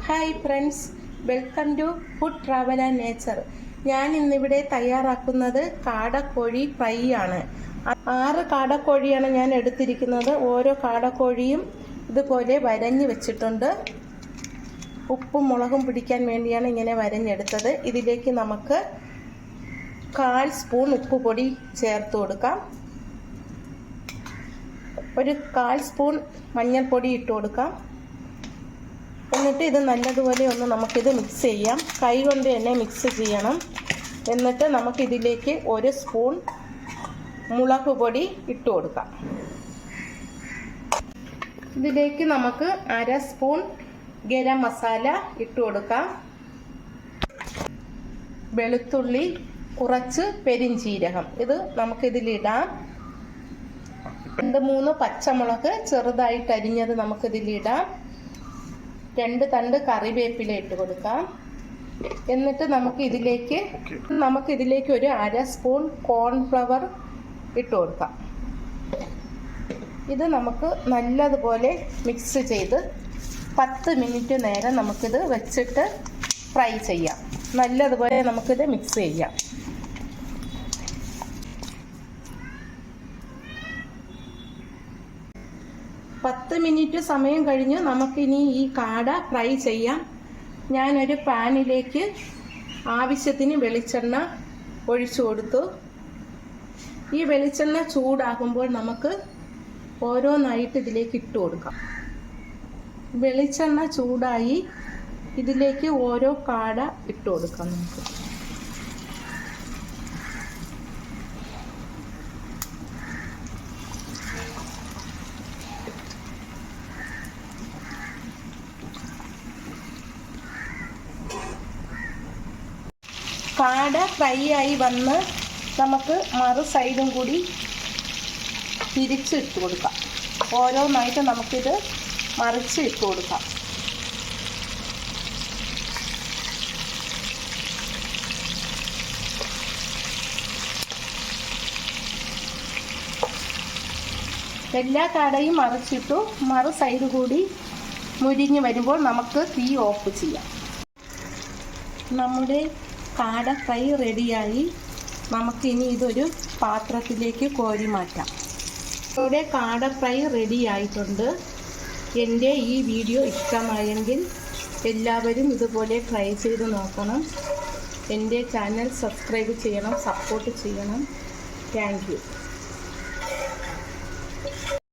Hi friends, welcome to food travel and nature. ഞാൻ ഇന്നിവിടെ തയ്യാറാക്കുന്നത് കാടക്കോഴി ഫ്രൈ ആണ്. 6 കാടക്കോഴിയാണ് ഞാൻ എടുത്തിരിക്കുന്നത്. ഓരോ കാടക്കോഴിയും ഇതുപോലെ വരഞ്ഞ് വെച്ചിട്ടുണ്ട്. ഉപ്പും മുളകും പിടിക്കാൻ വേണ്ടിയാണ് ഇങ്ങനെ വരഞ്ഞെടുത്തത്. ഇതിലേക്ക് നമുക്ക് 1/4 സ്പൂൺ ഉപ്പ് പൊടി ചേർത്ത് കൊടുക്കാം. ഒരു 1/4 സ്പൂൺ മഞ്ഞൾപ്പൊടി ഇട്ട് കൊടുക്കാം. എന്നിട്ട് ഇത് നല്ലതുപോലെ ഒന്ന് നമുക്കിത് മിക്സ് ചെയ്യാം. കൈ കൊണ്ട് തന്നെ മിക്സ് ചെയ്യണം. എന്നിട്ട് നമുക്കിതിലേക്ക് 1 സ്പൂൺ മുളക് പൊടി ഇട്ട് കൊടുക്കാം. ഇതിലേക്ക് നമുക്ക് 1/2 സ്പൂൺ ഗരം മസാല ഇട്ട് കൊടുക്കാം. വെളുത്തുള്ളി, കുറച്ച് പെരിഞ്ചീരകം ഇത് നമുക്കിതിലിടാം. 2-3 പച്ചമുളക് ചെറുതായിട്ട് അരിഞ്ഞത് നമുക്കിതിലിടാം. 2 തണ്ട് കറിവേപ്പില ഇട്ട് കൊടുക്കാം. എന്നിട്ട് നമുക്കിതിലേക്ക് ഒരു 1/2 സ്പൂൺ കോൺഫ്ലവർ ഇട്ട് കൊടുക്കാം. ഇത് നമുക്ക് നല്ലതുപോലെ മിക്സ് ചെയ്ത് 10 മിനിറ്റ് നേരം നമുക്കിത് വെച്ചിട്ട് ഫ്രൈ ചെയ്യാം. നല്ലതുപോലെ നമുക്കിത് മിക്സ് ചെയ്യാം. പത്ത് മിനിറ്റ് സമയം കഴിഞ്ഞ് നമുക്കിനി ഈ കാട ഫ്രൈ ചെയ്യാം. ഞാനൊരു പാനിലേക്ക് ആവശ്യത്തിന് വെളിച്ചെണ്ണ ഒഴിച്ചു കൊടുത്തു. ഈ വെളിച്ചെണ്ണ ചൂടാകുമ്പോൾ നമുക്ക് ഓരോന്നായിട്ട് ഇതിലേക്ക് ഇട്ട് കൊടുക്കാം. വെളിച്ചെണ്ണ ചൂടായി ഇതിലേക്ക് ഓരോ കാട ഇട്ട് കൊടുക്കാം. നമുക്ക് കാട ഫ്രൈ ആയി വന്ന് നമുക്ക് മറു സൈഡും കൂടി തിരിച്ചിട്ട് കൊടുക്കാം. ഓരോന്നായിട്ട് നമുക്കിത് മറിച്ച് ഇട്ട് കൊടുക്കാം. എല്ലാ കാടയും മറിച്ചിട്ടു. മറു സൈഡ് കൂടി മുരിഞ്ഞ് വരുമ്പോൾ നമുക്ക് തീ ഓഫ് ചെയ്യാം. നമ്മുടെ കാട ഫ്രൈ റെഡിയായി. നമുക്കിനി ഇതൊരു പാത്രത്തിലേക്ക് കോരി മാറ്റാം. ഇവിടെ കാട ഫ്രൈ റെഡി ആയിട്ടുണ്ട്. എൻ്റെ ഈ വീഡിയോ ഇഷ്ടമായെങ്കിൽ എല്ലാവരും ഇതുപോലെ ട്രൈ ചെയ്ത് നോക്കണം. എൻ്റെ ചാനൽ സബ്സ്ക്രൈബ് ചെയ്യണം, സപ്പോർട്ട് ചെയ്യണം. Thank you.